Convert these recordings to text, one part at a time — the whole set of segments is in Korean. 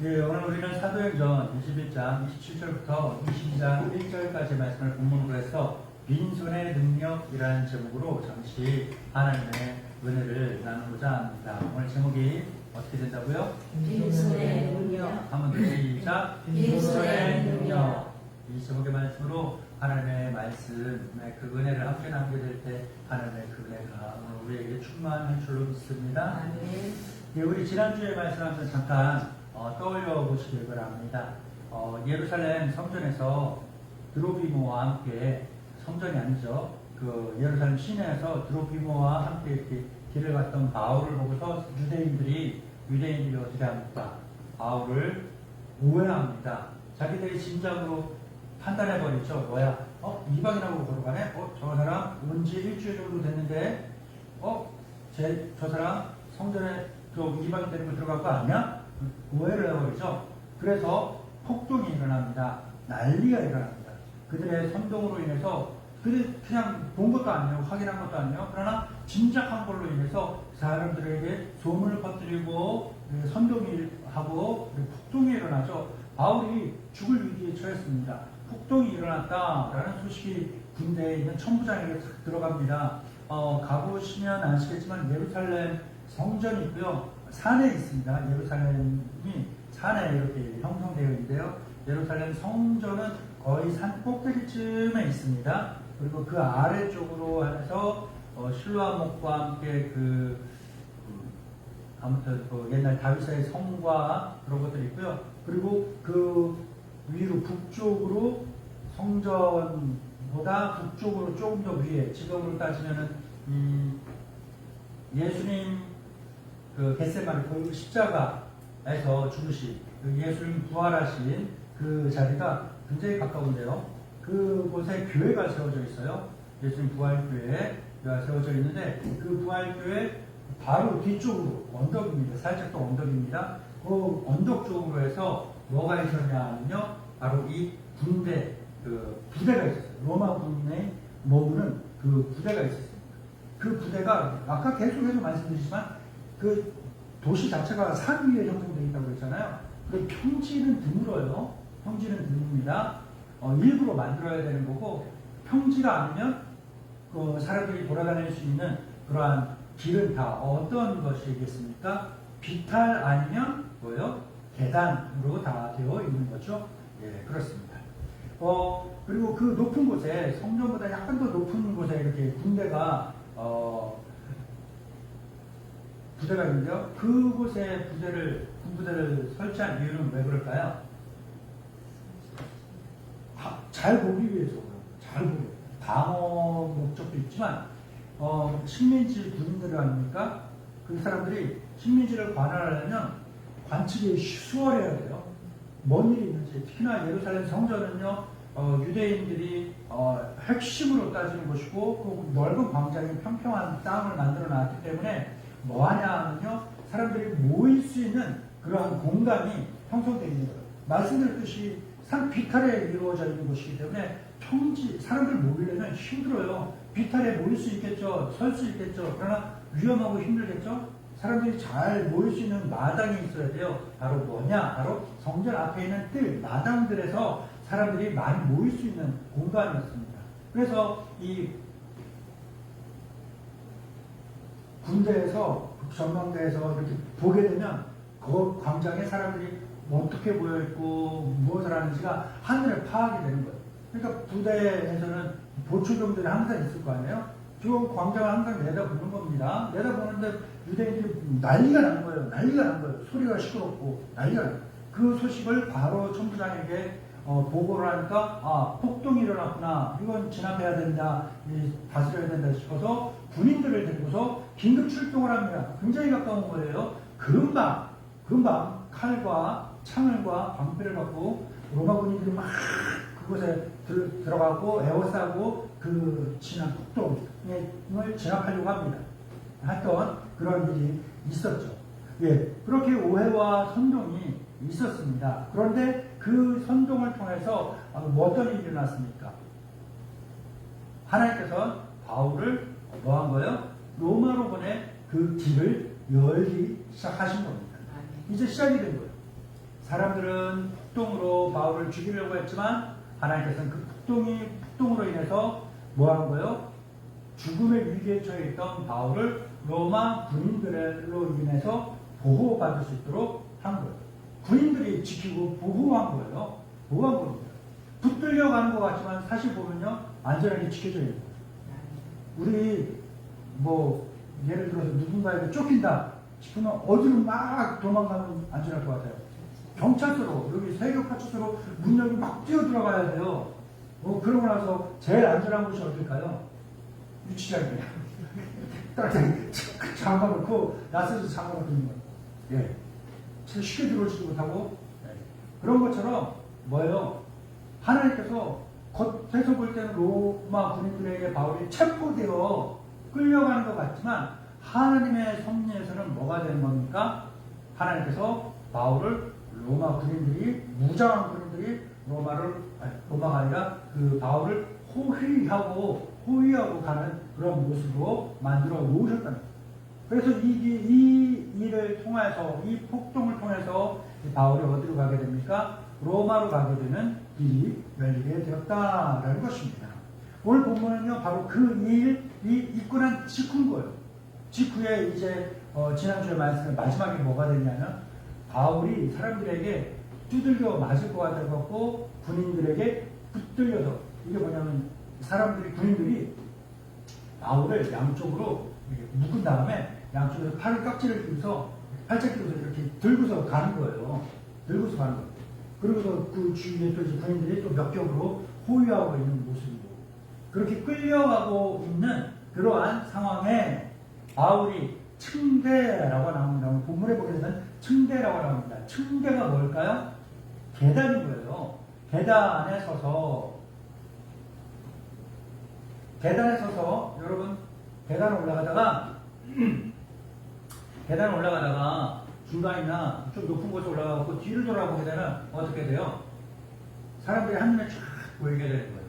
예, 오늘 우리는 사도행전 21장 27절부터 22장 1절까지 말씀을 본문으로 해서 빈손의 능력이라는 제목으로 잠시 하나님의 은혜를 나누고자 합니다. 오늘 제목이 어떻게 된다고요? 빈손의 능력. 한번 더 시작. 빈손의 능력. 이 제목의 말씀으로 하나님의 말씀의 그 은혜를 함께 나누게 될 때 하나님의 그 은혜가 오늘 우리에게 충만할 줄로 믿습니다. 아멘. 예, 우리 지난주에 말씀하면서 잠깐 떠올려 보시길 바랍니다. 예루살렘 성전에서 드로비모와 함께, 성전이 아니죠. 그 예루살렘 시내에서 드로비모와 함께 이렇게 길을 갔던 바울을 보고서 유대인들이 어떻게 합니까? 바울을 오해합니다. 자기들이 진작으로 판단해버리죠. 뭐야? 이방인하고 걸어가네? 저 사람 온지 일주일 정도 됐는데, 저 사람 성전에 이방인 데리고 들어갈 거 아니야? 오해를 해버리죠. 그래서 폭동이 일어납니다. 난리가 일어납니다. 그들의 선동으로 인해서 그들이 그냥 본 것도 아니에요. 확인한 것도 아니에요. 그러나 짐작한 걸로 인해서 사람들에게 소문을 퍼뜨리고 선동이 하고 폭동이 일어나죠. 바울이 죽을 위기에 처했습니다. 폭동이 일어났다라는 소식이 군대에 있는 천부장에게 탁 들어갑니다. 가보시면 아시겠지만 예루살렘 성전이 있고요. 산에 있습니다. 예루살렘이 산에 이렇게 형성되어 있는데요. 예루살렘 성전은 거의 산 꼭대기쯤에 있습니다. 그리고 그 아래쪽으로 해서 실로암목과 함께 아무튼 옛날 다윗의 성과 그런 것들이 있고요. 그리고 그 위로 북쪽으로 성전보다 북쪽으로 조금 더 위에, 지금으로 따지면은 예수님 그 겟세마네 그 십자가에서 죽으신 예수님 부활하신 그 자리가 굉장히 가까운데요. 그곳에 교회가 세워져 있어요. 예수님 부활교회가 세워져 있는데 그 부활교회 바로 뒤쪽으로 언덕입니다. 살짝 또 언덕입니다. 그 언덕 쪽으로 해서 뭐가 있었냐면요, 바로 이 부대가 있었어요. 로마 군인의 머무는 그 부대가 있었습니다. 그 부대가 아까 계속해서 말씀드리지만 그 도시 자체가 산 위에 형성되어 있다고 했잖아요. 그 평지는 드물어요. 평지는 드뭅니다. 일부러 만들어야 되는 거고, 평지가 아니면 그 사람들이 돌아다닐 수 있는 그러한 길은 다 어떤 것이겠습니까? 비탈 아니면 뭐예요? 계단으로 다 되어 있는 거죠. 예, 그렇습니다. 그리고 그 높은 곳에, 성전보다 약간 더 높은 곳에 이렇게 부대가 있는데요. 그곳에 군부대를 설치한 이유는 왜 그럴까요? 잘 보기 위해서, 잘 보기. 방어 목적도 있지만, 식민지 군인들 아닙니까? 그 사람들이 식민지를 관할하려면 관측이 수월해야 돼요. 뭔 일이 있는지. 특히나 예루살렘 성전은요, 유대인들이 핵심으로 따지는 것이고, 그 넓은 광장이 평평한 땅을 만들어 놨기 때문에 뭐 하냐면요, 사람들이 모일 수 있는 그러한 공간이 형성되어 있는 거예요. 말씀드렸듯이 산 비탈에 이루어져 있는 것이기 때문에 사람들 모이려면 힘들어요. 비탈에 모일 수 있겠죠. 설 수 있겠죠. 그러나 위험하고 힘들겠죠. 사람들이 잘 모일 수 있는 마당이 있어야 돼요. 바로 뭐냐? 바로 성전 앞에 있는 뜰, 마당들에서 사람들이 많이 모일 수 있는 공간이었습니다. 그래서 이 군대에서, 전망대에서 이렇게 보게 되면 그 광장에 사람들이 어떻게 모여있고 무엇을 하는지가 한눈에 파악이 되는 거예요. 그러니까 부대에서는 보초병들이 항상 있을 거 아니에요? 저 광장을 항상 내다보는 겁니다. 내다보는데 유대인들이 난리가 난 거예요. 소리가 시끄럽고 난리가 나요. 그 소식을 바로 천부장에게 보고를 하니까, 폭동이 일어났구나. 이건 진압해야 된다. 다스려야 된다 싶어서 군인들을 데리고서 긴급 출동을 합니다. 굉장히 가까운 거예요. 금방 칼과 창을과 방패를 갖고 로마 군인들이 막 그곳에 들어가고 에워싸고 그 폭동을 진압하려고 합니다. 했던 그런 일이 있었죠. 예, 그렇게 오해와 선동이 있었습니다. 그런데 그 선동을 통해서 어떤 일이 일어났습니까? 하나님께서 바울을 뭐 한 거예요? 로마로 보내 그 길을 열기 시작하신 겁니다. 이제 시작이 된 거예요. 사람들은 폭동으로 바울을 죽이려고 했지만 하나님께서는 그 폭동으로 인해서 뭐 한 거예요? 죽음의 위기에 처해 있던 바울을 로마 군인들로 인해서 보호받을 수 있도록 한 거예요. 군인들이 지키고 보호한 거예요. 보호한 겁니다. 붙들려 가는 것 같지만 사실 보면요, 안전하게 지켜져 있는 거예요. 우리 뭐 예를 들어서 누군가에게 쫓긴다 싶으면 어디로 막 도망가면 안전할 것 같아요. 경찰서로, 여기 세계파출소로 문 열고 막 뛰어 들어가야 돼요. 그러고 나서 제일 안전한 곳이 어딜까요? 유치장이에요. 딱 잠가놓고 나서서 잠가놓고 있는 거예요. 예. 쉽게 들어오지도 못하고. 예. 그런 것처럼 뭐예요? 하나님께서 겉에서 볼 때는 로마 군인들에게 바울이 체포되어 끌려가는 것 같지만 하나님의 섭리에서는 뭐가 되는 겁니까? 하나님께서 바울을 로마 군인들이, 무장한 군인들이 로마가 아니라 그 바울을 호위하고 가는 그런 모습으로 만들어 놓으셨다는 거예요. 그래서 이 일을 통해서, 이 폭동을 통해서 바울이 어디로 가게 됩니까? 로마로 가게 되는 일이 열리게 되었다라는 것입니다. 오늘 본문은요, 바로 그 일이 있고 난 직후인 거예요. 직후에 이제 지난주에 말씀의 마지막에 뭐가 됐냐면 바울이 사람들에게 두들겨 맞을 것 같아갖고 군인들에게 붙들려서, 이게 뭐냐면 군인들이 바울을 양쪽으로 묶은 다음에 양쪽에서 팔을 깍지를 끼워서 팔짝 끼워서 이렇게 들고서 가는 거예요. 들고서 가는 거예요. 그리고서 그 주위에 또 이제 군인들이 또 몇 겹으로 호위하고 있는 모습이고, 그렇게 끌려가고 있는 그러한 상황에 바울이 층대라고 나옵니다. 본문에 보게 되면 층대라고 나옵니다. 층대가 뭘까요? 계단인 거예요. 계단에 서서 여러분, 계단을 올라가다가 중간이나 좀 높은 곳에 올라가고 뒤를 돌아보게 되면 어떻게 돼요? 사람들이 한눈에 쫙 보이게 되는 거예요.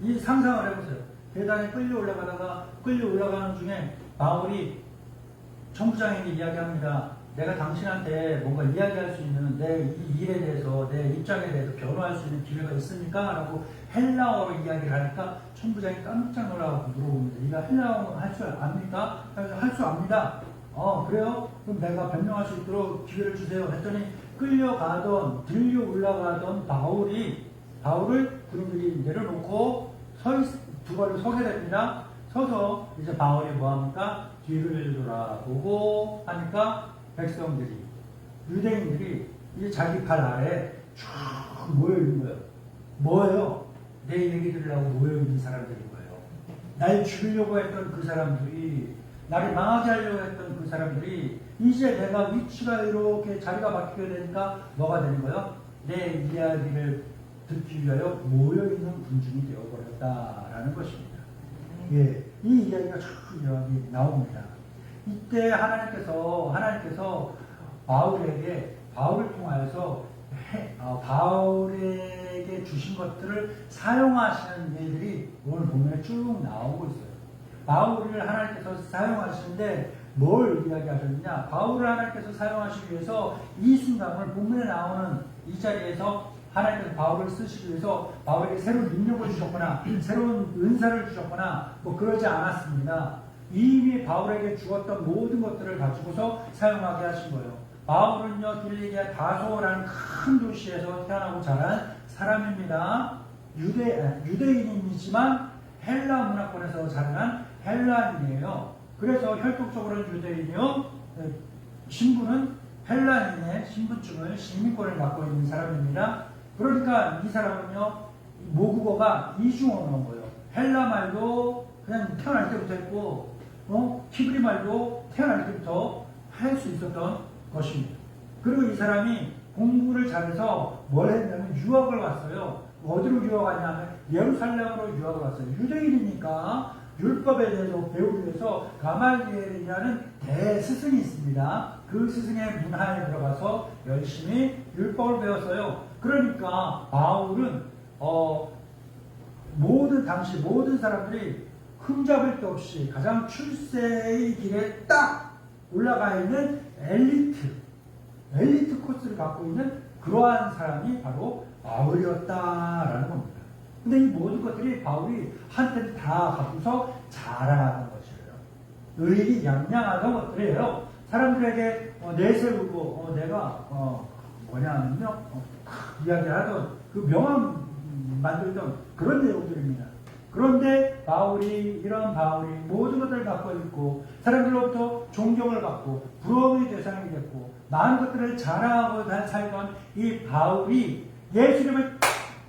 이 상상을 해보세요. 계단에 끌려 올라가는 중에 바울이 천부장에게 이야기합니다. 내가 당신한테 뭔가 이야기할 수 있는, 내 이 일에 대해서, 내 입장에 대해서 변호할 수 있는 기회가 있습니까? 라고 헬라어로 이야기를 하니까 천부장이 깜짝 놀라고 물어봅니다. 네가 헬라어는 할 줄 압니까? 할 줄 압니다. 그래요? 그럼 내가 변명할 수 있도록 기회를 주세요. 했더니 들려 올라가던 바울을 군인들이 내려놓고 두 발로 서게 됩니다. 서서 이제 바울이 뭐합니까? 뒤를 돌아보고 하니까 백성들이, 유대인들이 이제 자기 발 아래 쫙 모여있는 거예요. 뭐예요? 내 얘기 들으려고 모여있는 사람들인 거예요. 날 죽이려고 했던 그 사람들이, 나를 망하게 하려고 했던 그 사람들이 이제 내가 위치가 이렇게 자리가 바뀌게 되니까 뭐가 되는 거예요? 내 이야기를 듣기 위하여 모여있는 군중이 되어버렸다라는 것입니다. 예, 이 이야기가 쭉 여기 나옵니다. 이때 하나님께서 바울을 통하여서 바울에게 주신 것들을 사용하시는 일들이 오늘 본문에 쭉 나오고 있어요. 바울을 하나님께서 사용하시는데 뭘 이야기하셨느냐? 바울을 하나님께서 사용하시기 위해서 이 순간을 본문에 나오는 이 자리에서 하나님께서 바울을 쓰시기 위해서 바울에게 새로운 능력을 주셨거나 새로운 은사를 주셨거나 뭐 그러지 않았습니다. 이미 바울에게 주었던 모든 것들을 가지고서 사용하게 하신 거예요. 바울은요, 길리기아 다소라는 큰 도시에서 태어나고 자란 사람입니다. 유대인이지만 헬라 문화권에서 자라난 헬라인이에요. 그래서 혈통적으로는 유대인이요, 신분은 헬라인의 신분증을, 시민권을 갖고 있는 사람입니다. 그러니까 이 사람은요, 모국어가 이중 언어인 거예요. 헬라 말도 그냥 태어날 때부터 했고, 히브리 말도 태어날 때부터 할 수 있었던 것입니다. 그리고 이 사람이 공부를 잘해서 뭘 했냐면 유학을 갔어요. 어디로 유학 갔냐면 예루살렘으로 유학을 갔어요. 유대인이니까 율법에 대해서 배우기 위해서 가말리엘이라는 대스승이 있습니다. 그 스승의 문화에 들어가서 열심히 율법을 배웠어요. 그러니까 바울은 당시 모든 사람들이 흠잡을 데 없이 가장 출세의 길에 딱 올라가 있는 엘리트, 엘리트 코스를 갖고 있는 그러한 사람이 바로 바울이었다라는 겁니다. 근데 이 모든 것들이 바울이 한때 다 갖고서 자랑하는 것이에요. 의기양양하던 것들이에요. 사람들에게 내세우고 내가 뭐냐면요 이야기하던 그 명함 만들던 그런 내용들입니다. 그런데 이런 바울이 모든 것들을 갖고 있고 사람들로부터 존경을 받고 부러움의 대상이 됐고 많은 것들을 자랑하고 살던 이 바울이 예수님을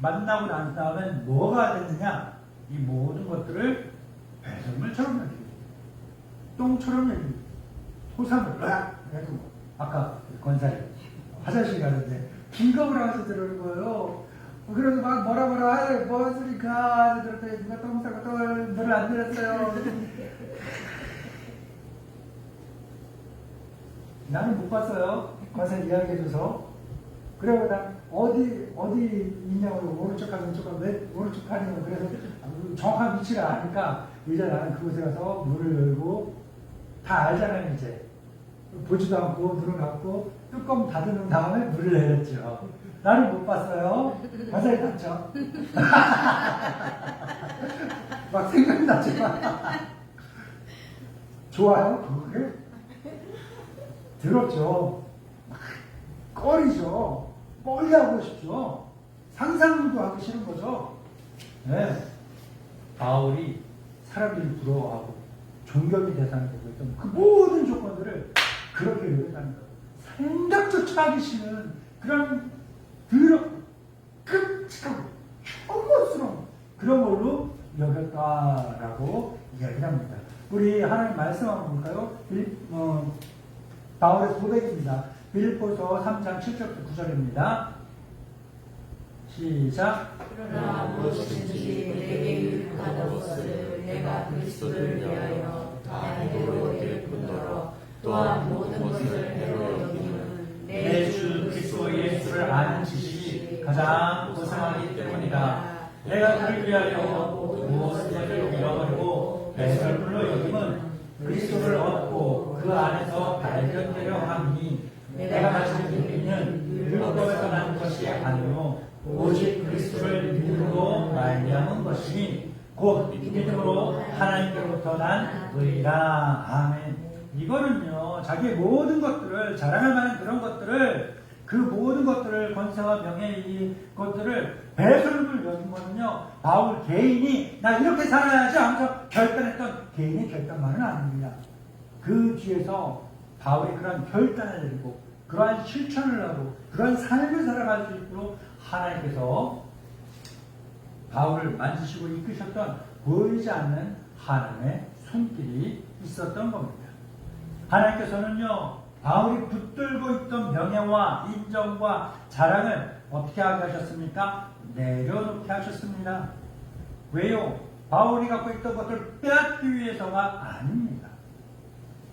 만나고 난 다음에 뭐가 됐느냐? 이 모든 것들을 배설물처럼 여기고 똥처럼 여기고 토사물 해도 아까 권사님 화장실 가는데 긴급을 하면서 들어오는 거예요. 그래서 막 뭐라 해 뭐했으니까 들었더니 누가 똥 싸고 똥을 물을 안 들었어요. 나는 못 봤어요. 권사님 이야기해줘서. 그래고 난 어디 있냐고 오른쪽 하면 오른쪽 하냐고 그래서 정확한 위치를 아니까 이제 나는 그곳에 가서 문을 열고 다 알잖아요. 이제 보지도 않고 눈을 감고 뚜껑 닫은 다음에 물을 내렸죠. 나는 못 봤어요. 과자에 닿죠. 막 생각나지만 좋아요. 그게 들었죠. 꺼리죠. 멀리 하고 싶죠. 상상도 하기 싫은 거죠. 네. 바울이 사람들이 부러워하고 존경의 대상이 되고 있던 그 모든 조건들을 그렇게 여겼다는 거예요. 생각조차 하기 싫은 그런 더럽고 끔찍하고 혐오스러운 그런 걸로 여겼다라고 이야기를 합니다. 우리 하나님 말씀 한번 볼까요? 바울의 고백입니다. 빌립보서 3장 7절부터 9절입니다. 시작. 그러나 무엇이든지 내게 유익한 것을 내가 그리스도를 위하여 다 해로 여길 뿐더러 또한 모든 것을 해로 여기는 내 주 그리스도 예수를 아는 지식이 가장 고상하기 때문이다. 내가 그를 위하여 무엇을 잃어버리고 배설물로 여김은 그리스도를 얻고 그 안에서 발견되려 함이니 내가 가진 의미는 율법에서 난 것이 아니요 오직 그리스도를 믿음으로 말미암은 것이니 곧 믿음으로 하나님께로부터 난 의라. 아멘. 이거는요 자기의 모든 것들을 자랑할 만한 그런 것들을 그 모든 것들을 권세와 명예 이 것들을 배설물 여긴 거는요 바울 개인이 나 이렇게 살아야지 하면서 결단했던 개인의 결단만은 아닙니다. 그 뒤에서 바울이 그런 결단을 내리고 그러한 실천을 하고 그러한 삶을 살아갈 수 있도록 하나님께서 바울을 만지시고 이끄셨던 보이지 않는 하나님의 손길이 있었던 겁니다. 하나님께서는요 바울이 붙들고 있던 명예와 인정과 자랑을 어떻게 하게 하셨습니까? 내려놓게 하셨습니다. 왜요? 바울이 갖고 있던 것들을 빼앗기 위해서가 아닙니다.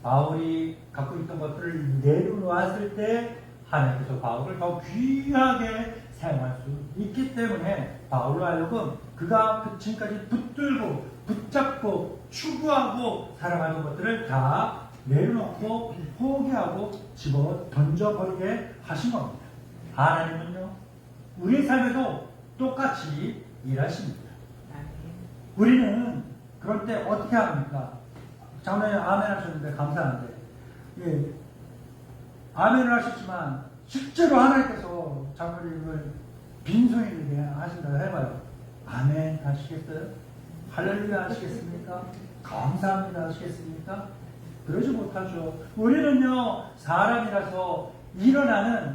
바울이 갖고 있던 것들을 내려놓았을 때 하나님께서 바울을 더 귀하게 사용할 수 있기 때문에 바울로 하여금 그가 그 지금까지 붙들고 붙잡고 추구하고 살아가는 것들을 다 내려놓고 포기하고 집어 던져버리게 하신 겁니다. 하나님은요 우리의 삶에도 똑같이 일하십니다. 우리는 그럴 때 어떻게 합니까? 작년에 아멘 하셨는데 감사한데 예, 아멘을 하셨지만 실제로 하나님께서 장로님을 빈손이게 하신다고 해봐요. 아멘 하시겠어요? 할렐루야 하시겠습니까? 감사합니다 하시겠습니까? 그러지 못하죠. 우리는요 사람이라서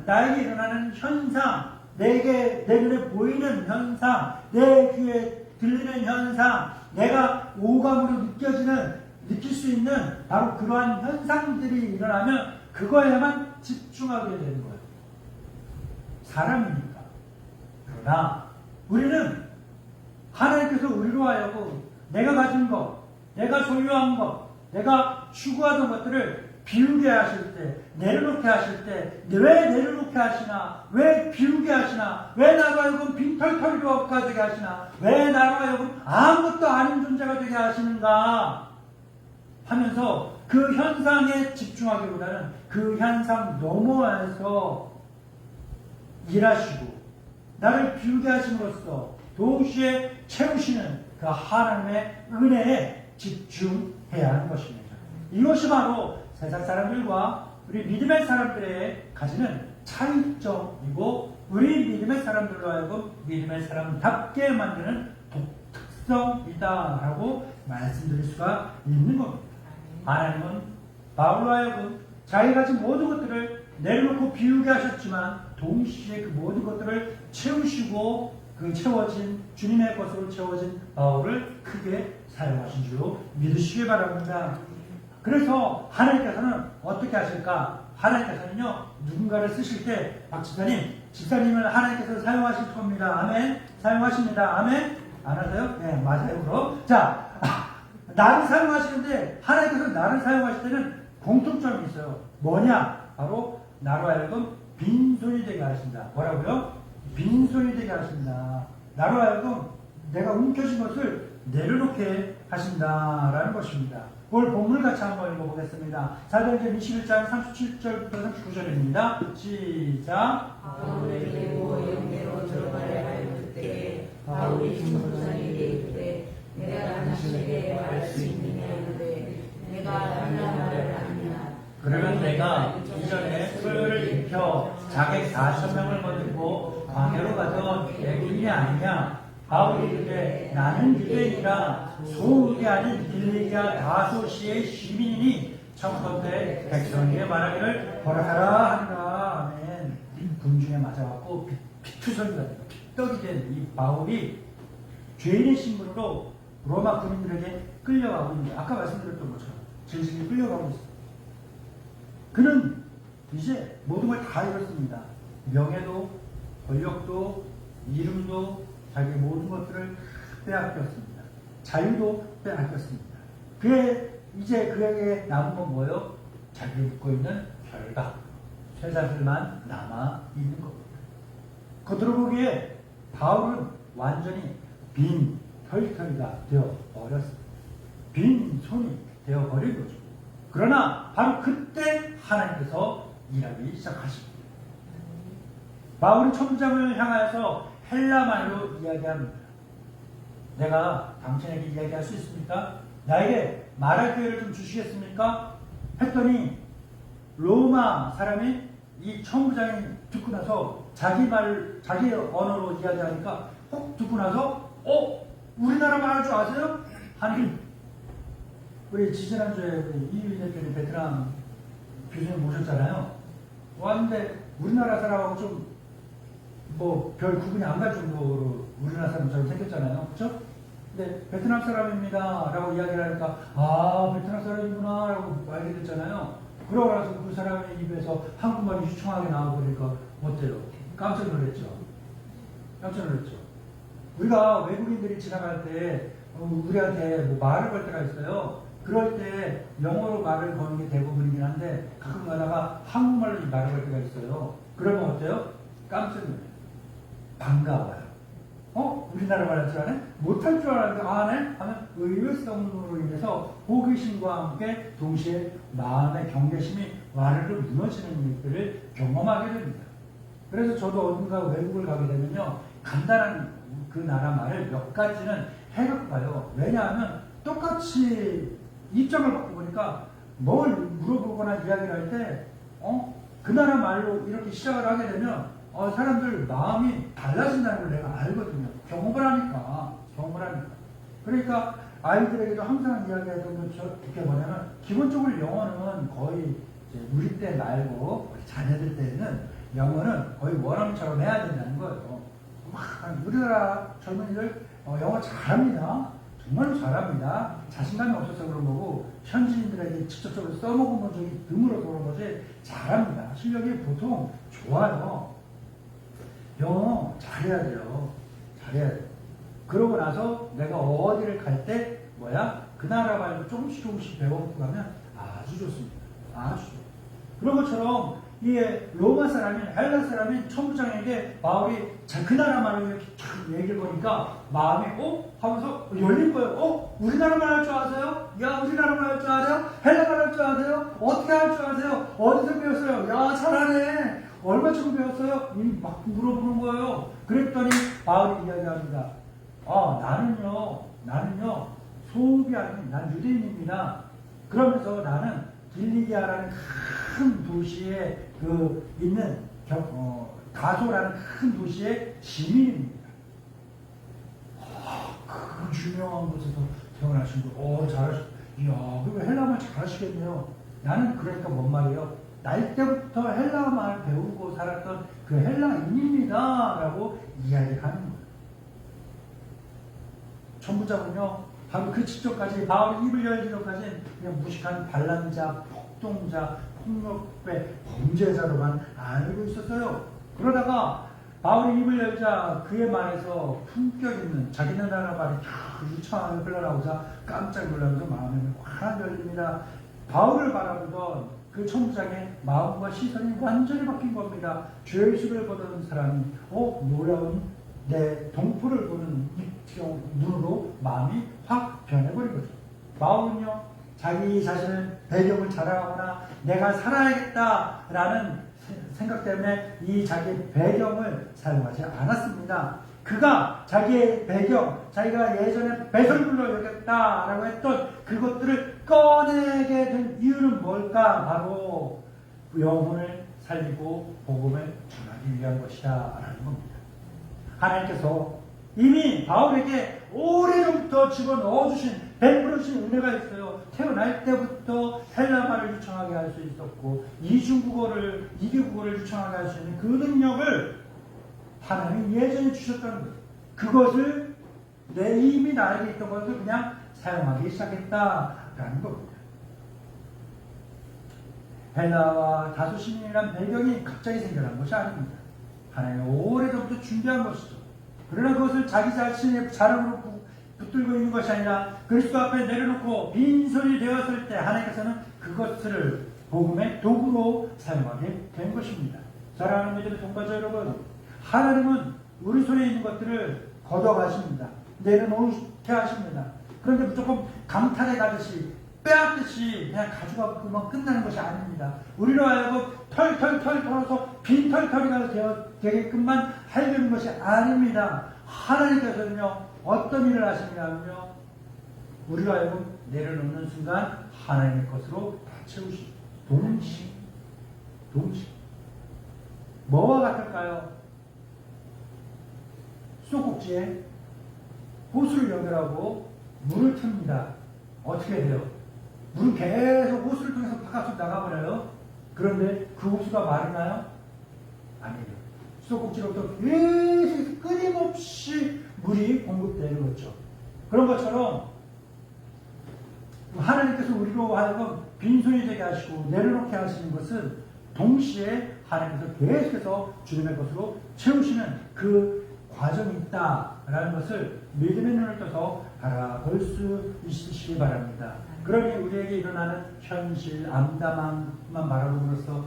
나에게 일어나는 현상, 내 눈에 보이는 현상, 내 귀에 들리는 현상, 내가 오감으로 느낄 수 있는 바로 그러한 현상들이 일어나면 그거에만 집중하게 되는 거예요. 사람이니까. 그러나 우리는 하나님께서 우리로 하여금 내가 가진 것, 내가 소유한 것, 내가 추구하던 것들을 비우게 하실 때, 내려놓게 하실 때, 왜 내려놓게 하시나? 왜 비우게 하시나? 왜 나로 하여금 빈털터리가 되게 하시나? 왜 나로 하여금 아무것도 아닌 존재가 되게 하시는가? 하면서 그 현상에 집중하기보다는 그 현상 넘어와서 일하시고 나를 비우게 하심으로써 동시에 채우시는 그 하나님의 은혜에 집중해야 하는 것입니다. 이것이 바로 세상 사람들과 우리 믿음의 사람들의 가지는 차이점이고 우리 믿음의 사람들로 하여금 믿음의 사람답게 만드는 독특성이다라고 말씀드릴 수가 있는 겁니다. 하나님은 바울로 하여금 자기가 가진 모든 것들을 내려놓고 비우게 하셨지만 동시에 그 모든 것들을 채우시고 그 채워진 주님의 것으로 채워진 바울을 크게 사용하신 줄로 믿으시기 바랍니다. 그래서 하나님께서는 어떻게 하실까? 하나님께서는요 누군가를 쓰실 때 박 집사님을 하나님께서 사용하실 겁니다. 아멘. 사용하십니다. 아멘. 안 하세요? 네, 맞아요. 그럼 자, 나를 사용하시는데 하나님께서 나를 사용하실 때는 공통점이 있어요. 뭐냐? 바로 나로 하여금 빈손이 되게 하신다. 뭐라고요? 빈손이 되게 하신다. 나로 하여금 내가 움켜진 것을 내려놓게 하신다라는 것입니다. 그걸 본문같이 한번 읽어보겠습니다. 사도행전 21장 37절부터 39절입니다. 시작. 바울을 데리고 영내로 들어가려 할 그때 바울이 중보자에게 이르되 내가 당신에게 말할 수 있느냐 이르되 내가 하나 말을 아니냐. 그러면 내가 이전에 소요를 입혀 자객 4,000명을 거두고 광야로 가던 애군이 아니냐. 바울이 이르되 나는 유대인이라 소유이 아닌 빌리기아 다소시의 시민이니 청컨대 백성에게 말하기를 허락하라 하니라. 아멘. 군중에 맞아갖고 피투성이가 핏떡이 된 이 바울이 죄인의 신분으로 로마 군인들에게 끌려가고 있는데 아까 말씀드렸던 것처럼 질질 끌려가고 있어요. 그는 이제 모든 걸 다 잃었습니다. 명예도 권력도 이름도 자기 모든 것들을 빼앗겼습니다. 자유도 빼앗겼습니다. 이제 그에게 남은 건 뭐예요? 자기 입고 있는 결각, 쇠사슬만 남아 있는 겁니다. 겉으로 보기에 바울은 완전히 빈 털털이가 되어 버렸습니다. 빈 손이 되어 버린 거죠. 그러나 바로 그때 하나님께서 일하기 시작하십니다. 바울은 천부장을 향하여서 헬라말로 이야기합니다. 내가 당신에게 이야기할 수 있습니까? 나에게 말할 기회를 좀 주시겠습니까? 했더니 로마 사람이 이 천부장이 듣고 나서 자기 언어로 이야기하니까 듣고 나서 우리나라 말할 줄 아세요? 하니 우리 지지난주에 이휘 대표님 베트남 교수님 모셨잖아요. 왔는데 우리나라 사람하고 좀 별 구분이 안 갈 정도로 우리나라 사람처럼 생겼잖아요. 그렇죠? 근데 베트남 사람입니다 라고 이야기를 하니까 베트남 사람이구나 라고 알게 됐잖아요. 그러고 나서 그 사람의 입에서 한국말이 유창하게 나오고 그러니까 어때요? 깜짝 놀랐죠? 깜짝 놀랐죠? 우리가 외국인들이 지나갈 때 우리한테 말을 걸 때가 있어요. 그럴 때 영어로 말을 거는 게 대부분이긴 한데 가끔 가다가 한국말로 말을 걸 때가 있어요. 그러면 어때요? 깜짝 놀라요. 반가워요. 우리나라 말할 줄 아네? 못할 줄 알았는데 아네? 하면 의외성으로 인해서 호기심과 함께 동시에 마음의 경계심이 와르르 무너지는 일들을 경험하게 됩니다. 그래서 저도 어딘가 외국을 가게 되면요 간단한 그 나라 말을 몇 가지는 해갖고 가요. 왜냐하면 똑같이 입장을 바꿔보니까 뭘 물어보거나 이야기를 할 때 그 나라 말로 이렇게 시작을 하게 되면 사람들 마음이 달라진다는 걸 내가 알거든요. 경험을 하니까. 그러니까 아이들에게도 항상 이야기하던 게 뭐냐면 기본적으로 영어는 거의 이제 우리 때 말고 우리 자녀들 때는 영어는 거의 원어민처럼 해야 된다는 거예요. 우리나라 젊은이들 영어 잘합니다. 정말로 잘합니다. 자신감이 없어서 그런 거고 현지인들에게 직접적으로 써먹은 적이 드물어서 그런 거지 잘합니다. 실력이 보통 좋아요. 영어 잘해야 돼요. 그러고 나서 내가 어디를 갈 때 그 나라 말로 조금씩 배워보고 가면 아주 좋습니다. 아주 좋아요. 그런 것처럼 이게 로마 사람인 헬라 사람인 천부장에게 바울이 그 나라 말을 이렇게 쫙 얘기를 보니까 마음이 하면서 열린 거예요. 우리나라 말 할 줄 아세요? 야, 우리나라 말 할 줄 아세요? 헬라 말 할 줄 아세요? 어떻게 할 줄 아세요? 어디서 배웠어요? 야, 잘하네. 얼마 전에 배웠어요? 막 물어보는 거예요. 그랬더니 바울이 이야기합니다. 나는요 소읍이 아닌 난 유대인입니다. 그러면서 나는 길리기아라는 큰 도시에 있는 다소라는 큰 도시의 시민입니다. 그 유명한 곳에서 태어나신 분, 이야, 그리고 헬라말 잘하시겠네요. 나는 그러니까 뭔 말이에요? 날 때부터 헬라말 배우고 살았던 그 헬라인입니다. 라고 이야기를 하는 거예요. 천부장은요, 바로 그 직전까지, 바울이 입을 열기 전까지 그냥 무식한 반란자, 폭동자, 폭력배, 범죄자로만 알고 있었어요. 그러다가 바울이 입을 열자 그의 말에서 품격 있는 자기네 나라 말이 유창하게 흘러나오자 깜짝 놀라면서 마음이 확 열립니다. 바울을 바라보던 그 천부장의 마음과 시선이 완전히 바뀐 겁니다. 죄의식을 보던 사람이 놀라운 내 동포를 보는 눈으로 마음이 확 변해버린 거죠. 바울은요, 자기 자신을 배경을 자랑하거나 내가 살아야겠다라는 생각 때문에 이 자기의 배경을 사용하지 않았습니다. 그가 자기의 배경, 자기가 예전에 배설물로 여겼다라고 했던 그것들을 꺼내게 된 이유는 뭘까? 바로 영혼을 살리고 복음을 전하기 위한 것이다 라는 겁니다. 하나님께서 이미 바울에게 오래전부터 집어넣어주신, 베풀어주신 은혜가 있어요. 태어날 때부터 헬라말을 유창하게 할 수 있었고, 이중국어를, 이교국어를 유창하게 할 수 있는 그 능력을 하나님이 예전에 주셨다는 거예요. 그것을 이미 나에게 있던 것을 그냥 사용하기 시작했다라는 겁니다. 헬라와 다소시민이라는 배경이 갑자기 생겨난 것이 아닙니다. 하나님이 오래전부터 준비한 것이죠. 그러나 그것을 자기 자신의 자랑으로 붙들고 있는 것이 아니라 그리스도 앞에 내려놓고 빈손이 되었을 때 하나님께서는 그것을 복음의 도구로 사용하게 된 것입니다. 사랑하는 믿음의 동반자 여러분, 하나님은 우리 손에 있는 것들을 걷어가십니다. 내려놓게 하십니다. 그런데 무조건 강탈해 가듯이 빼앗듯이 그냥 가져가고 그만 끝나는 것이 아닙니다. 우리로 하여금 털털 털어서 빈 털털이가 되게끔만 하려는 것이 아닙니다. 하나님께서는요, 어떤 일을 하시냐면요, 우리로 하여금 내려놓는 순간 하나님의 것으로 다 채우시죠. 동시. 뭐와 같을까요? 수도꼭지에 호수를 연결하고 물을 틉니다. 어떻게 돼요? 물은 계속 호수를 통해서 바깥으로 나가버려요. 그런데 그 호수가 마르나요? 아니에요. 수도꼭지로부터 계속 끊임없이 물이 공급되는 거죠. 그런 것처럼 하나님께서 우리로 하여금 빈손이 되게 하시고 내려놓게 하시는 것은 동시에 하나님께서 계속해서 주님의 것으로 채우시는 그 과정이 있다라는 것을 믿음의 눈을 떠서 바라볼 수 있으시기 바랍니다. 그러니 우리에게 일어나는 현실, 암담함만 바라봄으로써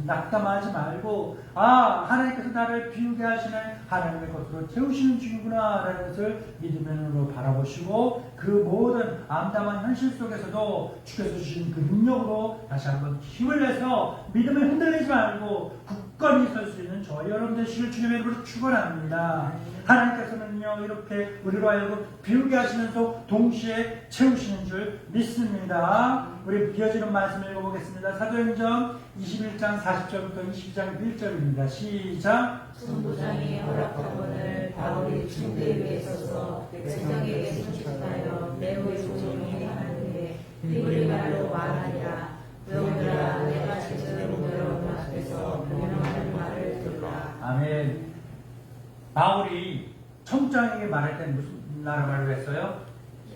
낙담하지 말고, 하나님께서 나를 비우게 하시는 하나님의 것으로 채우시는 중이구나 라는 것을 믿음의 눈으로 바라보시고, 그 모든 암담한 현실 속에서도 주께서 주신 그 능력으로 다시 한번 힘을 내서 믿음을 흔들리지 말고 굳건히 설 수 있는 저희 여러분 되시길 주님의 이름으로 축원합니다. 하나님께서는요, 이렇게 우리로 하여금 비우게 하시면서 동시에 채우시는 줄 믿습니다. 우리 비어지는 말씀 읽어보겠습니다. 사도행전 21장 40절부터 22장 1절입니다. 시작. 천부장이 허락하거늘 바울이 중대 위에 서서 백성에게 소식하여 매우 조용히 하는데 히브리 말로 말하니라. 여호들아, 내가 지금 여러분 앞에서 명령하는 말을 들으라. 아멘. 바울이 천부장에게 말할 때 무슨 나라 말로 했어요?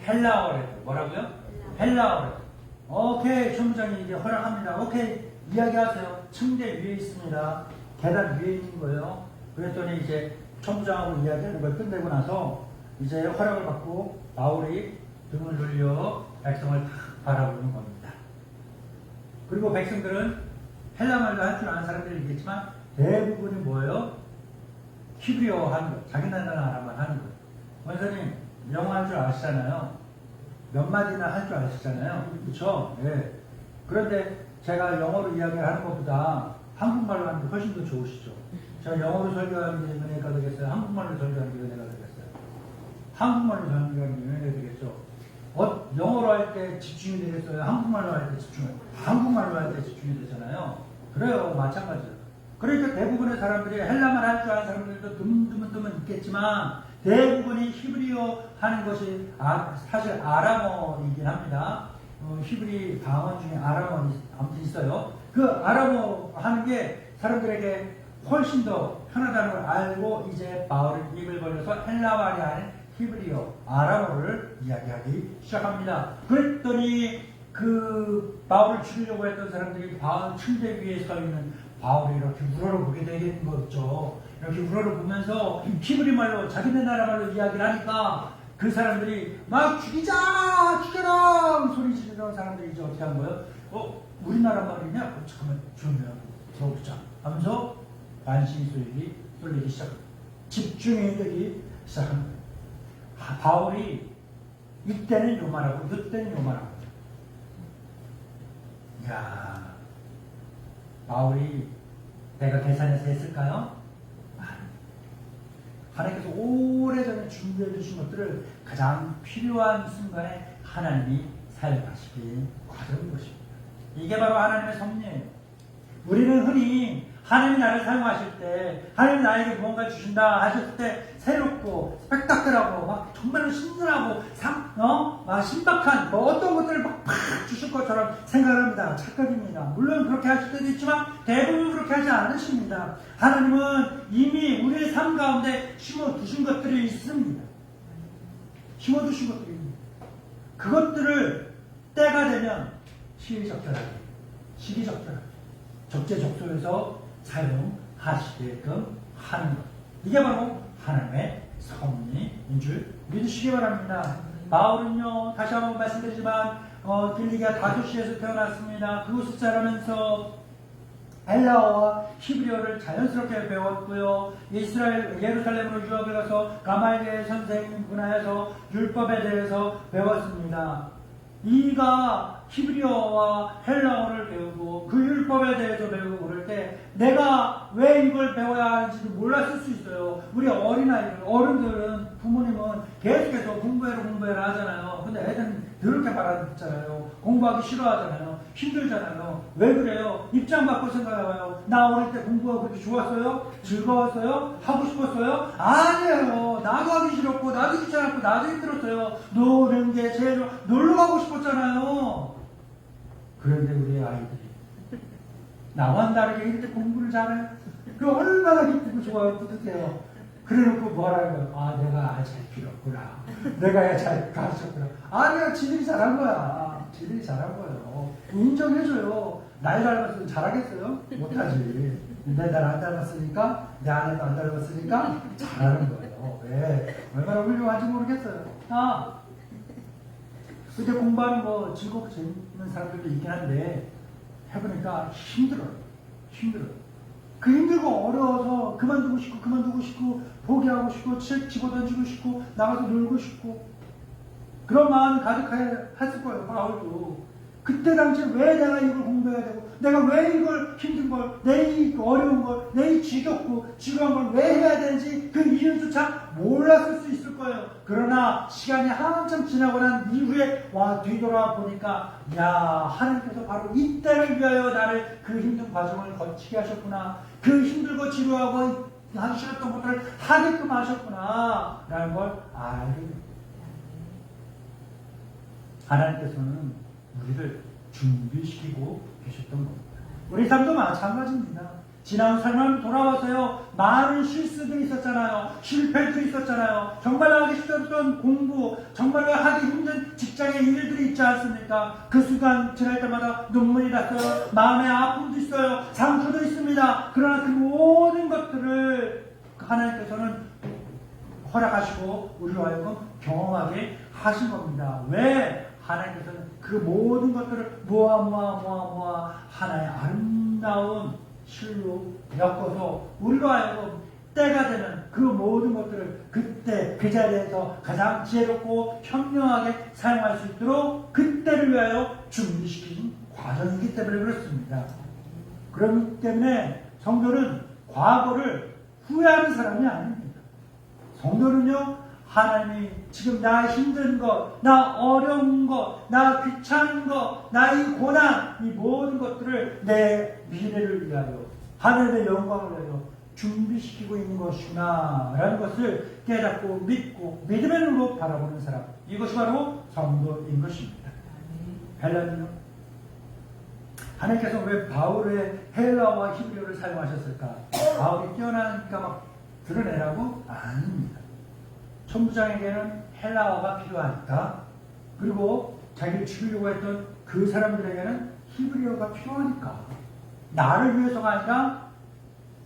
헬라어로 했어요. 뭐라고요? 헬라어로. 오케이, 천부장이 이제 허락합니다. 오케이, 이야기하세요. 침대 위에 있습니다. 계단 위에 있는 거예요. 그랬더니 이제 천부장하고 이야기하는 걸 끝내고 나서 이제 허락을 받고 바울이 등을 돌려 백성을 다 바라보는 겁니다. 그리고 백성들은 헬라 말도 할 줄 아는 사람들이 있겠지만 대부분이 뭐예요? 히브리어 하는 거, 자기 나라 알아만 하는 거. 원사님 영어 할 줄 아시잖아요. 몇 마디나 할 줄 아시잖아요. 그렇죠? 예. 그런데 제가 영어로 이야기를 하는 것보다 한국말로 하는 게 훨씬 더 좋으시죠. 제가 영어로 설교하는 게 은혜가 되겠어요? 한국말로 설교하는 게 은혜가 되겠어요? 한국말로 설교하는 게 은혜가 되겠죠. 영어로 할 때 집중이 되겠어요? 한국말로 할 때 한국말로 할 때 집중이 되잖아요. 그래요. 마찬가지예요. 그러니까 대부분의 사람들이 헬라말 할 줄 아는 사람들도 드문드문 있겠지만 대부분이 히브리어 하는 것이 사실 아람어이긴 합니다. 히브리 방언 중에 아람어가 아무튼 있어요. 그 아람어 하는 게 사람들에게 훨씬 더 편하다는 걸 알고 이제 바울은 입을 벌려서 헬라말이 아닌 히브리어, 아람어를 이야기하기 시작합니다. 그랬더니 그 바울을 죽이려고 했던 사람들이 바울 침대 위에 서 있는 바울이 이렇게 우러러보게 되는 거죠. 이렇게 우러러보면서 히브리 말로 자기네 나라 말로 이야기를 하니까 그 사람들이 막 죽이자! 죽여라! 소리 지르는 사람들이 이제 어떻게 한 거예요? 우리나라 말이냐? 잠깐만 조용히 하고 들어보자 하면서 관심이 쏠리기 시작합니다. 집중이 되기 시작합니다. 바울이 이때는 요 말하고 이때는 요 말하고. 이야, 바울이 내가 계산해서 했을까요? 하나님께서 오래전에 준비해 주신 것들을 가장 필요한 순간에 하나님이 사용하시기 과정인 것입니다. 이게 바로 하나님의 섭리예요. 우리는 흔히 하나님이 나를 사용하실 때, 하나님이 나에게 무언가 주신다 하셨을 때 새롭고 스펙타클하고 막 정말로 신선하고 막 신박한 어떤 것들을 막 주실 것처럼 생각을 합니다. 착각입니다. 물론 그렇게 하실 때도 있지만 대부분 그렇게 하지 않으십니다. 하나님은 이미 우리의 삶 가운데 심어두신 것들이 있습니다. 심어두신 것들이 있습니다. 그것들을 때가 되면 시기적절하게 적재적소에서 사용하시게끔 하는 것. 이게 바로 하나님의 섭리인 줄 믿으시기 바랍니다. 바울은요, 다시 한번 말씀드리지만 길리기아 다소시에서 태어났습니다. 그곳을 자라면서 헬라어와 히브리어를 자연스럽게 배웠고요. 예루살렘으로 유학을 가서 가말리엘 선생 문화에서 율법에 대해서 배웠습니다. 이가 히브리어와 헬라어를 배우고 그 율법에 대해서 배우고 그럴 때 내가 왜 이걸 배워야 하는지도 몰랐을 수 있어요. 우리 어른들은 부모님은 계속해서 공부해라 하잖아요. 근데 애들은 그렇게 말하잖아요. 공부하기 싫어하잖아요. 힘들잖아요. 왜 그래요? 입장 바꿔 생각해봐요. 나 어릴 때 공부가 그렇게 좋았어요? 즐거웠어요? 하고 싶었어요? 아니에요. 나도 하기 싫었고 나도 귀찮았고 나도 힘들었어요. 노는 게 제일 놀러 가고 싶었잖아요. 그런데 우리 아이들이 나와는 다르게 이렇게 공부를 잘해요. 그 얼마나 기쁘고 좋아요. 뿌듯해요. 그래놓고 뭐라는 거야. 내가 잘 길었구나. 내가 잘 가르쳤구나. 아니야, 지들이 잘한 거야. 지들이 잘한 거예요. 인정해줘요. 날 닮았으면 잘하겠어요? 못하지. 내 날 안 닮았으니까, 내 아내도 안 닮았으니까 잘하는 거예요. 왜? 얼마나 훌륭한지 모르겠어요. 근데 공부하는 거 즐겁고 재밌는 사람들도 있긴 한데 해보니까 힘들어요. 그 힘들고 어려워서 그만두고 싶고 포기하고 싶고 책 집어던지고 싶고 나가서 놀고 싶고 그런 마음이 가득했을 거예요. 바울도. 그때 당시에 왜 내가 이걸 공부해야 되고 내가 왜 이걸 힘든 걸 내 이 어려운 걸 내 이 지겹고 지루한 걸 왜 해야 되는지 그 이유조차 몰랐을 수 있을 거예요. 그러나 시간이 한참 지나고 난 이후에 뒤돌아 보니까 하나님께서 바로 이때를 위하여 나를 그 힘든 과정을 거치게 하셨구나. 그 힘들고 지루하고 하기 싫었던 것들을 하게끔 하셨구나 라는 걸 알게 됩니다. 하나님께서는 우리를 준비시키고 계셨던 겁니다. 우리 삶도 마찬가지입니다. 지난 삶을 돌아와서요, 많은 실수들이 있었잖아요. 실패도 있었잖아요. 정말로 하기 싫었던 공부, 정말로 하기 힘든 직장의 일들이 있지 않습니까? 그 순간 지날 때마다 눈물이 났어요. 마음의 아픔도 있어요. 상처도 있습니다. 그러나 그 모든 것들을 하나님께서는 허락하시고 우리로 하여금 경험하게 하신 겁니다. 왜? 하나님께서는 그 모든 것들을 모아 하나의 아름다운 나온 실로 엮어서 우리로 하여금 때가 되는 그 모든 것들을 그때 그 자리에서 가장 지혜롭고 현명하게 사용할 수 있도록 그때를 위하여 준비시키는 과정이기 때문에 그렇습니다. 그렇기 때문에 성도는 과거를 후회하는 사람이 아닙니다. 성도는요, 하나님이 지금 나 힘든 것, 나 어려운 것, 나 귀찮은 것, 나 이 고난, 이 모든 것들을 내 미래를 위하여, 하늘의 영광을 위하여 준비시키고 있는 것이구나 라는 것을 깨닫고 믿고 믿음의 눈으로 바라보는 사람, 이것이 바로 성도인 것입니다. 헬라는요, 하나님께서 왜 바울의 헬라어와 히브리어를 사용하셨을까? 바울이 뛰어나니까 막 드러내라고? 아닙니다. 천부장에게는 헬라어가 필요하니까, 그리고 자기를 죽이려고 했던 그 사람들에게는 히브리어가 필요하니까, 나를 위해서가 아니라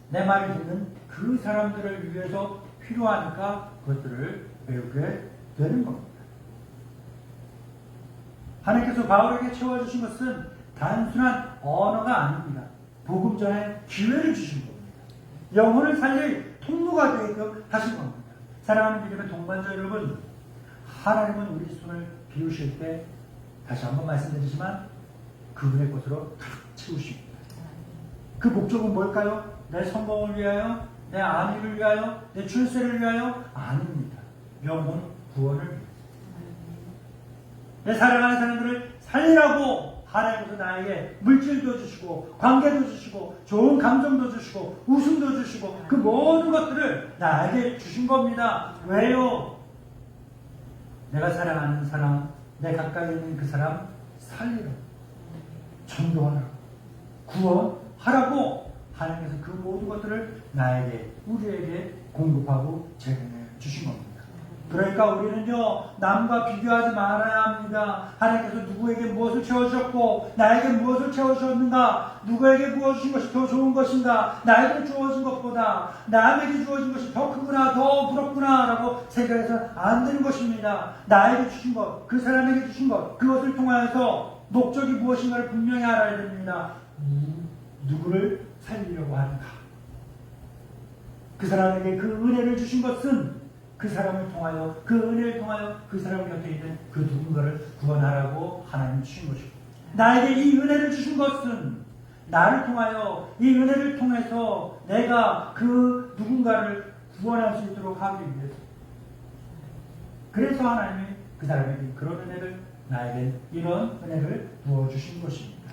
내 말을 듣는 그 사람들을 위해서 필요하니까 그것들을 배우게 되는 겁니다. 하나님께서 바울에게 채워주신 것은 단순한 언어가 아닙니다. 복음 전에 기회를 주신 겁니다. 영혼을 살릴 통로가 되게끔 하신 겁니다. 사랑하는 믿음의 동반자 여러분, 하나님은 우리 손을 비우실 때 다시 한번 말씀드리지만 그분의 것으로 탁 채우십니다. 그 목적은 뭘까요? 내 성공을 위하여, 내 안위를 위하여, 내 출세를 위하여? 아닙니다. 영혼 구원을 위해서. 내 사랑하는 사람들을 살리라고 하나님께서 나에게 물질도 주시고 관계도 주시고 좋은 감정도 주시고 웃음도 주시고 그 모든 것들을 나에게 주신 겁니다. 왜요? 내가 사랑하는 사람, 내 가까이 있는 그 사람 살리라고, 전도하라고, 구원하라고 하나님께서 그 모든 것들을 나에게, 우리에게 공급하고 제공해 주신 겁니다. 그러니까 우리는요, 남과 비교하지 말아야 합니다. 하나님께서 누구에게 무엇을 채워주셨고 나에게 무엇을 채워주셨는가, 누구에게 부어주신 것이 더 좋은 것인가, 나에게 주어진 것보다 남에게 주어진 것이 더 크구나, 더 부럽구나 라고 생각해서 안 되는 것입니다. 나에게 주신 것, 그 사람에게 주신 것, 그것을 통하여서 목적이 무엇인가를 분명히 알아야 됩니다. 누구를 살리려고 하는가, 그 사람에게 그 은혜를 주신 것은 그 사람을 통하여, 그 은혜를 통하여 그 사람 곁에 있는 그 누군가를 구원하라고 하나님 주신 것이고, 나에게 이 은혜를 주신 것은 나를 통하여, 이 은혜를 통해서 내가 그 누군가를 구원할 수 있도록 하기 위해서, 그래서 하나님이 그 사람에게 그런 은혜를, 나에게 이런 은혜를 부어주신 것입니다.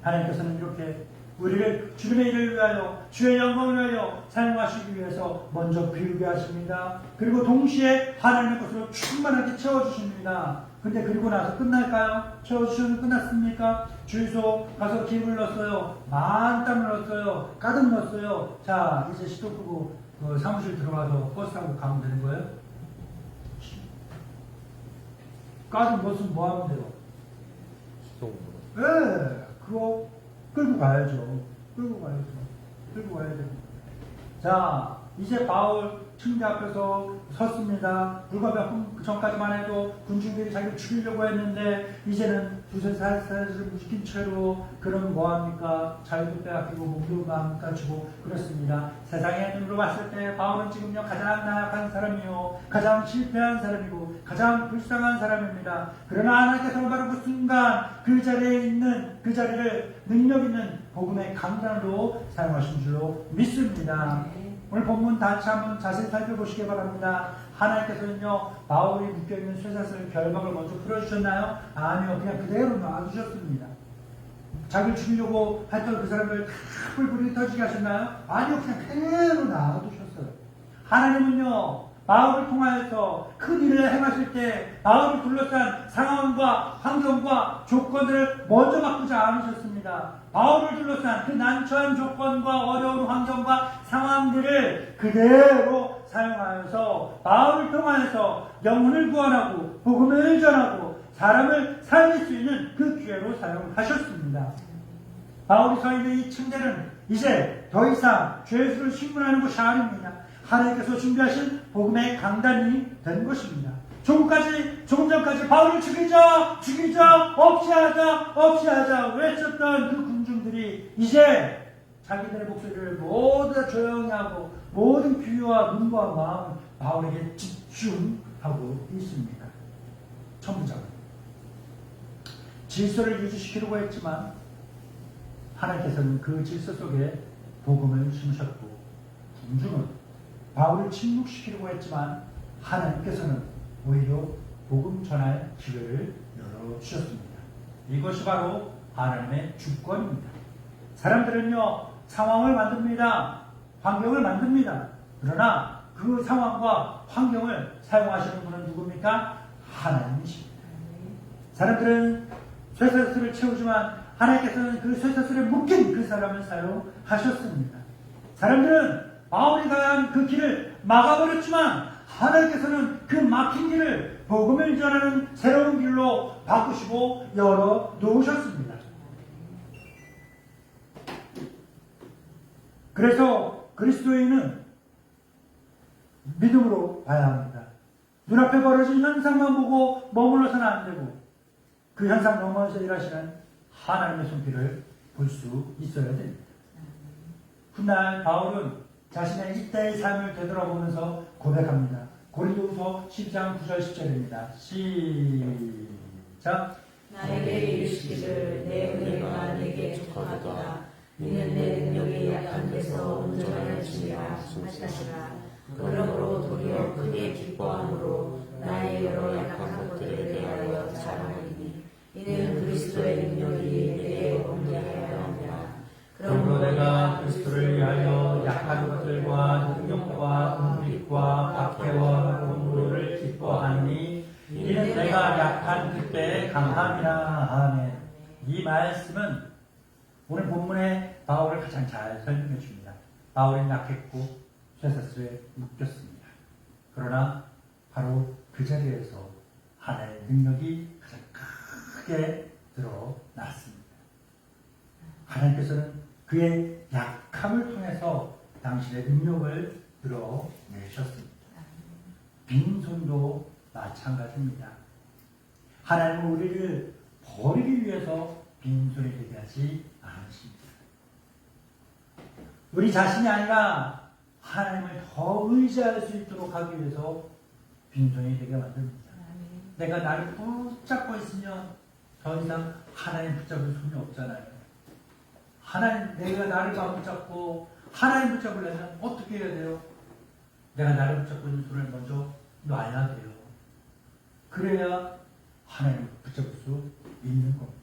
하나님께서는 이렇게 우리를 주님의 일을 위하여, 주의 영광을 위하여 사용하시기 위해서 먼저 비우게 하십니다. 그리고 동시에 하나님의 것으로 충만하게 채워주십니다. 근데 그리고 나서 끝날까요? 채워주시면 끝났습니까? 주유소 가서 기름을 넣었어요. 만땅을 넣었어요. 가득 넣었어요. 자, 이제 시도 끄고 사무실 들어가서 버스 타고 가면 되는 거예요? 가득 넣었으면 뭐 하면 돼요? 네, 그거 끌고 가야죠. 끌고 가야 됩니다. 자, 이제 바울 층대 앞에서 섰습니다. 불과 몇 분 전까지만 해도 군중들이 자기를 죽이려고 했는데 이제는 두세 살을 묶인 채로 그러면 뭐합니까? 자유도 빼앗기고 몸도 마음 갖추고 그렇습니다. 세상의 눈으로 봤을 때 바울은 지금요 가장 나약한 사람이요, 가장 실패한 사람이고 가장 불쌍한 사람입니다. 그러나 하나님께서는 바로 그 순간 그 자리에 있는, 그 자리를 능력 있는 복음의 강단으로 사용하신 줄로 믿습니다. 오늘 본문 다시 한번 자세히 살펴보시기 바랍니다. 하나님께서는요, 바울이 묶여있는 쇠사슬 결박을 먼저 풀어주셨나요? 아니요, 그냥 그대로 놔두셨습니다. 자기를 죽이려고 했던 그 사람을 다 불불이 터지게 하셨나요? 아니요, 그냥 그대로 놔두셨어요. 하나님은요, 바울을 통하여서 큰 일을 행하실 때 바울을 둘러싼 상황과 환경과 조건들을 먼저 바꾸지 않으셨습니다. 바울을 둘러싼 그 난처한 조건과 어려운 환경과 상황들을 그대로 사용하여서 바울을 통하여서 영혼을 구원하고 복음을 전하고 사람을 살릴 수 있는 그 기회로 사용하셨습니다. 바울이 서 있는 이 층대는 이제 더 이상 죄수를 신문하는 것이 아닙니다. 하나님께서 준비하신 복음의 강단이 된 것입니다. 조금 전까지 바울을 죽이자, 없이 하자 외쳤던 그 군중들이 그들이 이제 자기들의 목소리를 모두 다 조용히 하고 모든 귀와 눈과 마음 바울에게 집중하고 있습니다. 천부장은 질서를 유지시키려고 했지만 하나님께서는 그 질서 속에 복음을 심으셨고, 군중은 바울을 침묵시키려고 했지만 하나님께서는 오히려 복음 전할 기회를 열어주셨습니다. 이것이 바로 하나님의 주권입니다. 사람들은요, 상황을 만듭니다. 환경을 만듭니다. 그러나 그 상황과 환경을 사용하시는 분은 누굽니까? 하나님이십니다. 사람들은 쇠사슬을 채우지만 하나님께서는 그 쇠사슬에 묶인 그 사람을 사용하셨습니다. 사람들은 바울이 가야 그 길을 막아버렸지만 하나님께서는 그 막힌 길을 복음을 전하는 새로운 길로 바꾸시고 열어 놓으셨습니다. 그래서 그리스도인은 믿음으로 봐야 합니다. 눈앞에 벌어진 현상만 보고 머물러서는 안 되고 그 현상 넘어서 일하시는 하나님의 손길을 볼 수 있어야 됩니다. 훗날 바울은 자신의 이때의 삶을 되돌아보면서 고백합니다. 고린도후서 12장 9절 10절입니다. 시작. 나에게 이르시기를 내 은혜가 내게 족하도다. 이는 내 능력이 약한 데서 온전하여 지니라 하시니라. 그러므로 도리어 크게 기뻐함으로 나의 여러 약한 것들에 대하여 자랑하리니 이는 그리스도의 능력이 내게 온전하여 함이라. 그러므로 내가 그리스도를 위하여 약한 것들과 능력과 은빛과 박해와 공로를 기뻐하니 이는 내가 약한 그때의 강함이라. 아멘. 이 말씀은 오늘 본문에 바울을 가장 잘 설명해 줍니다. 바울은 약했고 쇠사슬에 묶였습니다. 그러나 바로 그 자리에서 하나님의 능력이 가장 크게 드러났습니다. 하나님께서는 그의 약함을 통해서 당신의 능력을 드러내셨습니다. 빈손도 마찬가지입니다. 하나님은 우리를 버리기 위해서 빈손이 되게 하지 않으십니다. 우리 자신이 아니라 하나님을 더 의지할 수 있도록 하기 위해서 빈손이 되게 만듭니다. 내가 나를 붙잡고 있으면 더 이상 하나님 붙잡을 손이 없잖아요. 하나님, 내가 나를 붙잡고 하나님 붙잡으려면 어떻게 해야 돼요? 내가 나를 붙잡고 있는 손을 먼저 놔야 돼요. 그래야 하나님을 붙잡을 수 있는 겁니다.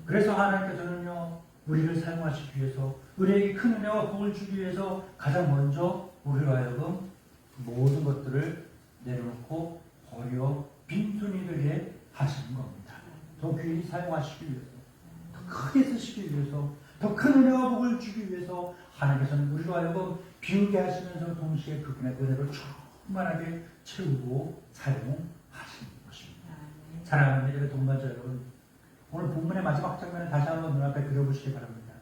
그래서 하나님께서는요, 우리를 사용하시기 위해서, 우리에게 큰 은혜와 복을 주기 위해서 가장 먼저 우리로 하여금 모든 것들을 내려놓고 버려 빈손이 되게 하시는 겁니다. 더 귀히 사용하시기 위해서, 더 크게 쓰시기 위해서, 더 큰 은혜와 복을 주기 위해서 하나님께서는 우리로 하여금 비우게 하시면서 동시에 그분의 은혜를 충만하게 채우고 사용하시는 것입니다. 사랑하는 예배 동반자 여러분, 오늘 본문의 마지막 장면을 다시 한번 눈앞에 그려보시기 바랍니다.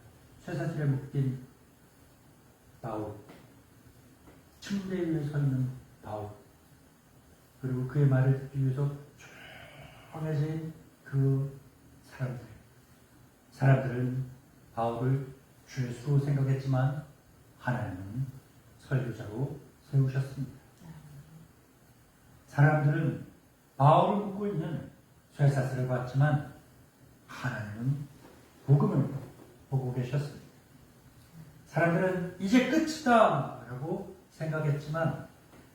쇠사슬에 묶인 바울, 침대 위에 서 있는 바울, 그리고 그의 말을 듣기 위해서 조용해진 그 사람들은 바울을 주의 수로 생각했지만 하나님은 설교자로 세우셨습니다. 사람들은 바울을 묶고 있는 쇠사슬을 봤지만 하나님은 복음을 보고 계셨습니다. 사람들은 이제 끝이다 라고 생각했지만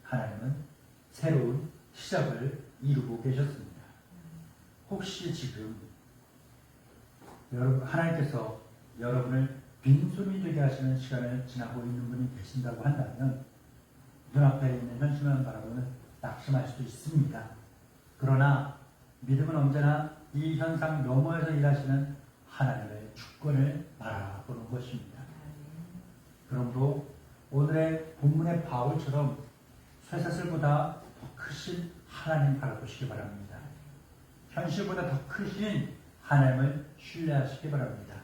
하나님은 새로운 시작을 이루고 계셨습니다. 혹시 지금 하나님께서 여러분을 빈손이 되게 하시는 시간을 지나고 있는 분이 계신다고 한다면 눈앞에 있는 현실만 바라보면 낙심할 수도 있습니다. 그러나 믿음은 언제나 이 현상 너머에서 일하시는 하나님의 주권을 바라보는 것입니다. 그러므로 오늘의 본문의 바울처럼 쇠사슬보다 더 크신 하나님 바라보시기 바랍니다. 현실보다 더 크신 하나님을 신뢰하시기 바랍니다.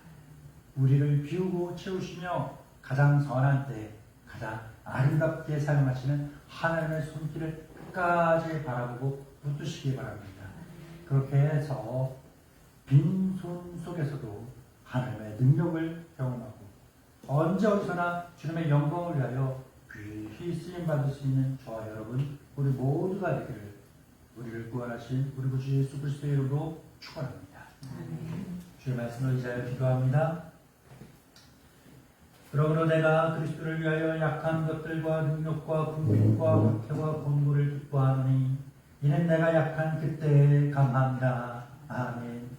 우리를 비우고 채우시며 가장 선한 때에 가장 아름답게 사용하시는 하나님의 손길을 끝까지 바라보고 붙드시기 바랍니다. 그렇게 해서 빈손 속에서도 하나님의 능력을 경험하고 언제 어디서나 주님의 영광을 위하여 귀히 쓰임받을 수 있는 저와 여러분 우리 모두가 되기를 우리를 구원하신 우리 구주 예수 그리스도의 이름으로 축원합니다. 주의 말씀을 의지하여 기도합니다. 그러므로 내가 그리스도를 위하여 약한 것들과 능력과 궁핍과 박해와 곤고를 기뻐하노니 이는 내가 약한 그때에 감사합니다. 아멘.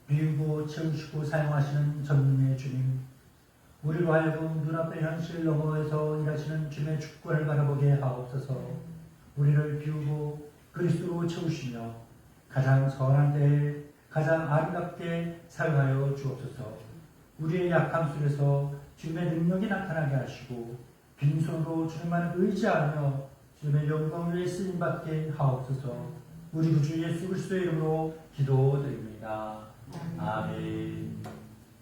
비우고 채우시고 사용하시는 전능의 주님, 우리로 하여금 눈앞의 현실 너머에서 일하시는 주님의 주권을 바라보게 하옵소서. 우리를 비우고 그리스도로 채우시며 가장 선한 때에 가장 아름답게 사용하여 주옵소서. 우리의 약함 속에서 주님의 능력이 나타나게 하시고 빈손으로 주님만을 의지하며 주님의 영광 위에 쓰임받게 하옵소서. 우리 구주 예수 그리스도의 이름으로 기도드립니다. 아멘.